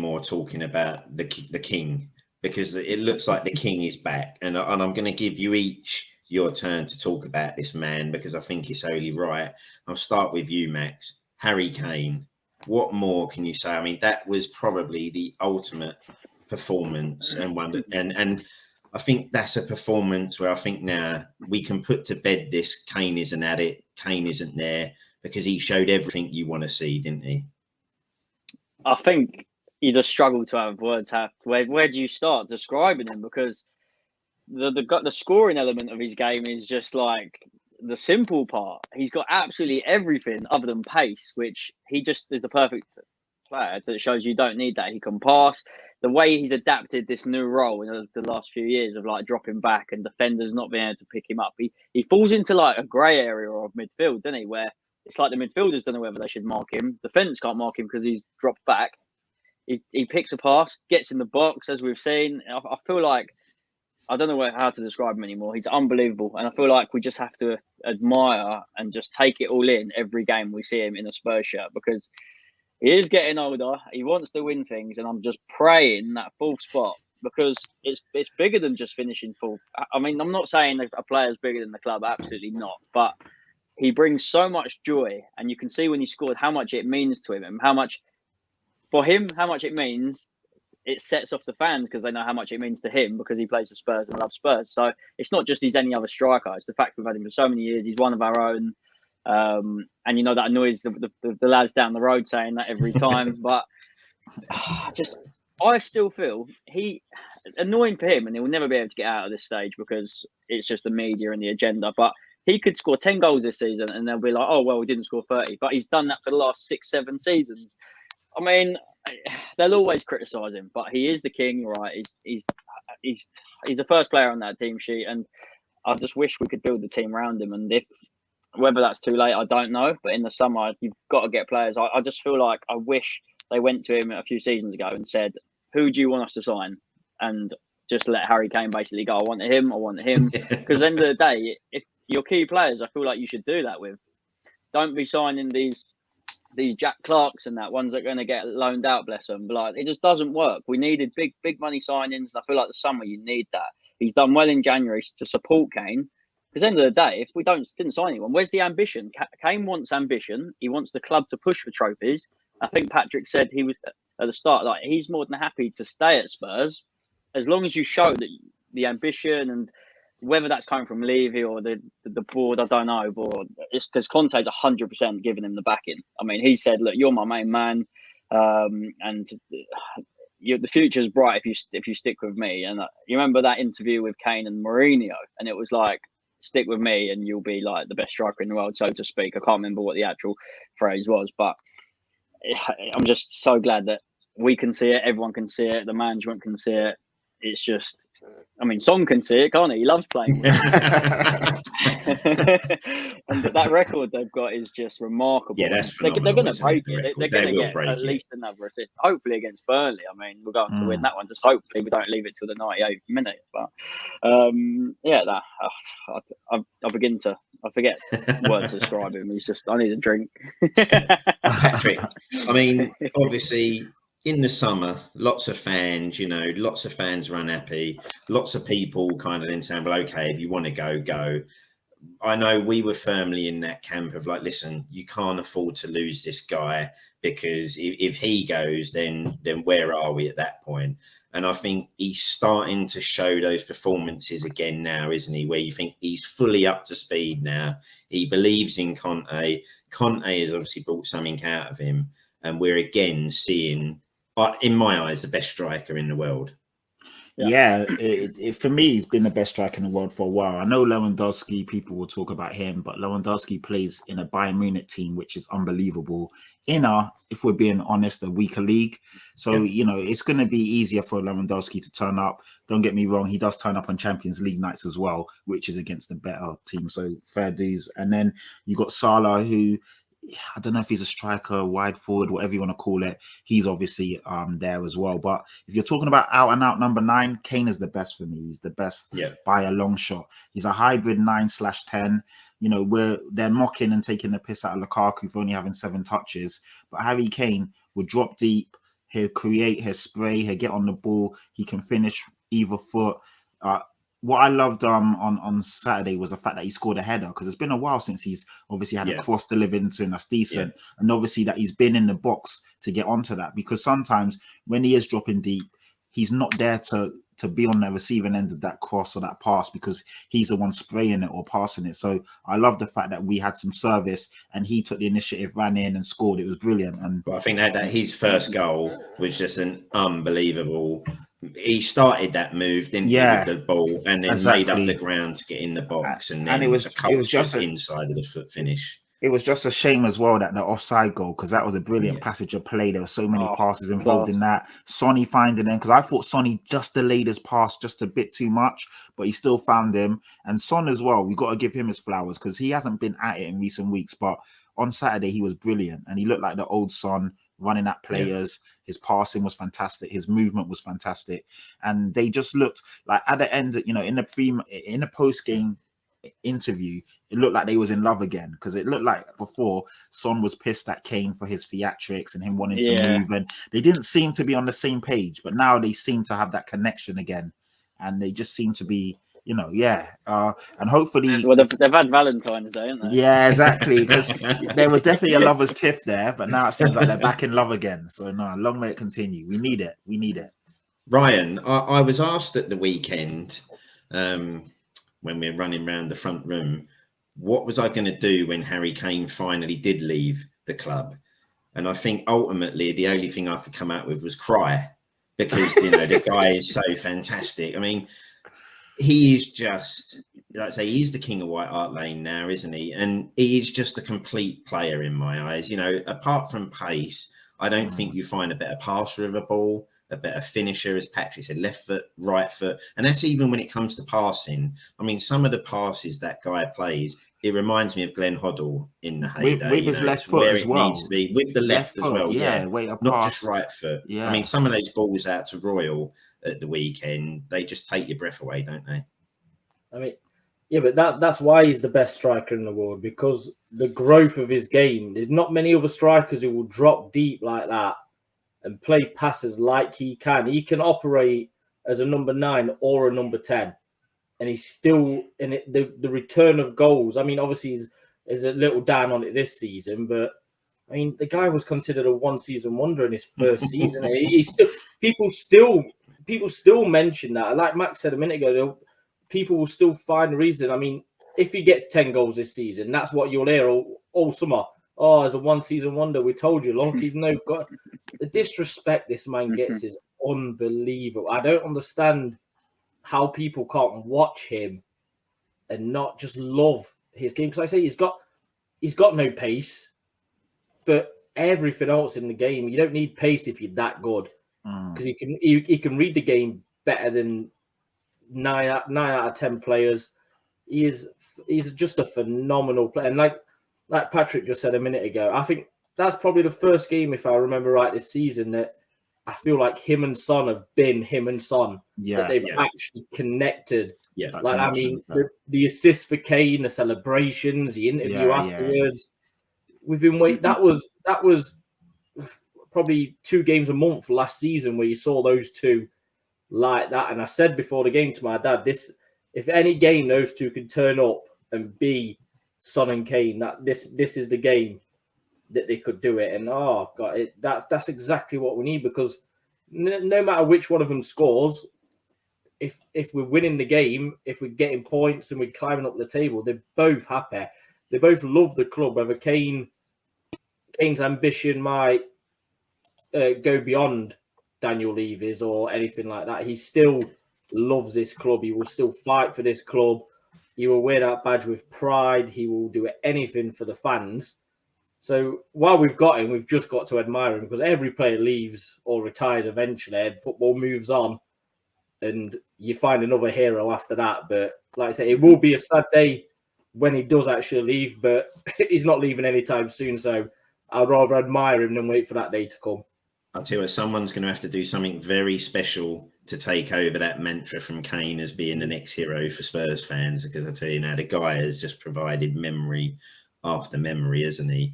more talking about the king, because it looks like the king is back, and I'm going to give you each your turn to talk about this man, because I think it's only right. I'll start with you, Max. Harry Kane. What more can you say? I mean, that was probably the ultimate performance, and I think that's a performance where I think now we can put to bed this Kane isn't at it, Kane isn't there, because he showed everything you want to see, didn't he? I think you just struggle to have words. Where do you start describing him? Because the scoring element of his game is just like the simple part. He's got absolutely everything other than pace, which he just is the perfect player that shows you don't need that. He can pass. The way he's adapted this new role in the last few years of like dropping back and defenders not being able to pick him up, he falls into like a grey area of midfield, doesn't he? Where it's like the midfielders don't know whether they should mark him. Defenders can't mark him because he's dropped back. He picks a pass, gets in the box, as we've seen. I feel like I don't know how to describe him anymore. He's unbelievable. And I feel like we just have to admire and just take it all in every game we see him in a Spurs shirt, because he is getting older. He wants to win things. And I'm just praying that fourth spot, because it's bigger than just finishing fourth. I mean, I'm not saying a player's bigger than the club. Absolutely not. But he brings so much joy. And you can see when he scored how much it means to him and how much it means. It sets off the fans because they know how much it means to him, because he plays for Spurs and loves Spurs. So it's not just he's any other striker. It's the fact we've had him for so many years. He's one of our own. And you know that annoys the lads down the road saying that every time. But I still feel annoying for him, and he'll never be able to get out of this stage because it's just the media and the agenda. But he could score 10 goals this season and they'll be like, oh, well, he didn't score 30. But he's done that for the last 6-7 seasons. I mean, they'll always criticise him, but he is the king, right? He's the first player on that team sheet, and I just wish we could build the team around him. And whether that's too late, I don't know. But in the summer, you've got to get players. I just feel like I wish they went to him a few seasons ago and said, "Who do you want us to sign?" And just let Harry Kane basically go, "I want him. I want him." Because at the end of the day, if your key players, I feel like you should do that with. Don't be signing these Jack Clarks and that ones that are going to get loaned out, bless them. But like, it just doesn't work. We needed big money signings. And I feel like the summer you need that. He's done well in January to support Kane. Because at the end of the day, if we didn't sign anyone, where's the ambition? Kane wants ambition. He wants the club to push for trophies. I think Patrick said he was at the start, like he's more than happy to stay at Spurs as long as you show that the ambition, and whether that's coming from Levy or the board, I don't know. But it's because Conte's 100% giving him the backing. I mean, he said, "Look, you're my main man, and the future's bright if you stick with me." And you remember that interview with Kane and Mourinho, and it was like, "Stick with me, and you'll be like the best striker in the world," so to speak. I can't remember what the actual phrase was, but I'm just so glad that we can see it. Everyone can see it. The management can see it. It's just, I mean, Son can see it, can't he? He loves playing. And that record they've got is just remarkable. Yeah, that's they're phenomenal. going to break it. They're going to get at least another assist. Hopefully against Burnley. I mean, we're going to win that one. Just hopefully we don't leave it till the 98th minute. But I begin to. I forget words to describe him. He's just, I need a drink. Patrick, I mean, obviously, in the summer, lots of fans were unhappy. Lots of people kind of then saying, well, okay, if you want to go, go. I know we were firmly in that camp of like, listen, you can't afford to lose this guy, because if he goes, then where are we at that point? And I think he's starting to show those performances again now, isn't he? Where you think he's fully up to speed now. He believes in Conte. Conte has obviously brought something out of him. And we're again seeing, in my eyes, the best striker in the world. Yeah, for me, he's been the best striker in the world for a while. I know Lewandowski, people will talk about him, but Lewandowski plays in a Bayern Munich team, which is unbelievable. If we're being honest, a weaker league. So, it's going to be easier for Lewandowski to turn up. Don't get me wrong, he does turn up on Champions League nights as well, which is against the better team. So, fair dues. And then you got Salah, who, I don't know if he's a striker, wide forward, whatever you want to call it. He's obviously there as well. But if you're talking about out and out number 9, Kane is the best for me. He's the best by a long shot. He's a hybrid 9/10. Where they're mocking and taking the piss out of Lukaku for only having 7 touches. But Harry Kane would drop deep, He'll create, he'll spray, he'll get on the ball. He can finish either foot. What I loved on Saturday was the fact that he scored a header, because it's been a while since he's obviously had a cross delivered into him that's decent, and obviously that he's been in the box to get onto that, because sometimes when he is dropping deep, he's not there to be on the receiving end of that cross or that pass, because he's the one spraying it or passing it. So I love the fact that we had some service and he took the initiative, ran in and scored. It was brilliant. And I think that his first goal was just an unbelievable. He started that move, didn't he, with the ball, and then made up the ground to get in the box, and then it was just inside of the foot finish. It was just a shame as well that the offside goal, because that was a brilliant passage of play. There were so many passes involved in that. Sonny finding him, because I thought Sonny just delayed his pass just a bit too much, but he still found him. And Son as well, we got to give him his flowers, because he hasn't been at it in recent weeks, but on Saturday he was brilliant, and he looked like the old Son, running at players. His passing was fantastic. His movement was fantastic, and they just looked like at the end, in the post game interview, it looked like they was in love again, because it looked like before Son was pissed at Kane for his theatrics and him wanting to move, and they didn't seem to be on the same page, but now they seem to have that connection again, and they just seem to be, and hopefully they've had Valentine's Day, haven't they? Yeah, exactly, because there was definitely a lovers tiff there, but now it seems like they're back in love again. So no, long may it continue. We need it. Ryan, I was asked at the weekend, when we're running around the front room, what was I going to do when Harry Kane finally did leave the club? And I think ultimately the only thing I could come out with was cry, because the guy is so fantastic. I mean, he is just, like I say, he's the king of White Hart Lane now, isn't he? And he is just a complete player in my eyes. Apart from pace, I don't think you find a better passer of a ball, a better finisher, as Patrick said, left foot, right foot. And that's even when it comes to passing. I mean, some of the passes that guy plays, it reminds me of Glenn Hoddle in the heyday. With his left foot as well. Needs to be, with the left as well, not just right foot. Yeah. I mean, some of those balls out to Royal at the weekend, they just take your breath away, don't they? I mean, yeah, but that's why he's the best striker in the world, because the growth of his game. There's not many other strikers who will drop deep like that and play passes like he can. He can operate as a number 9 or a number 10, and he's still in it. The return of goals. I mean, obviously he's a little down on it this season, but I mean, the guy was considered a one-season wonder in his first season. People still mention that. Like Max said a minute ago, people will still find a reason. I mean, if he gets 10 goals this season, that's what you'll hear all summer. Oh, as a one-season wonder, we told you, look, he's no god. The disrespect this man gets is unbelievable. I don't understand how people can't watch him and not just love his game. Because I say he's got no pace, but everything else in the game, you don't need pace if you're that good, because he can read the game better than 9 out of 10 players. He's just a phenomenal player, and like Patrick just said a minute ago, I think that's probably the first game, if I remember right, this season that I feel like him and Son have been him and Son. That they've actually connected. Yeah, like I mean, the assist for Kane, the celebrations, the interview afterwards. We've been waiting. That was probably 2 games a month last season where you saw those two like that. And I said before the game to my dad, if any game those two can turn up and be Son and Kane, that this is the game that they could do it. And oh god, that's exactly what we need, because no matter which one of them scores, if we're winning the game, if we're getting points and we're climbing up the table, they're both happy. They both love the club. Whether Kane's ambition might go beyond Daniel Levy's or anything like that, he still loves this club. He will still fight for this club. He will wear that badge with pride. He will do anything for the fans. So while we've got him, we've just got to admire him, because every player leaves or retires eventually, and football moves on, and you find another hero after that. But like I say, it will be a sad day when he does actually leave, but he's not leaving anytime soon. So I'd rather admire him than wait for that day to come. I'll tell you what, someone's going to have to do something very special to take over that mantra from Kane as being the next hero for Spurs fans, because I tell you now, the guy has just provided memory after memory, isn't he?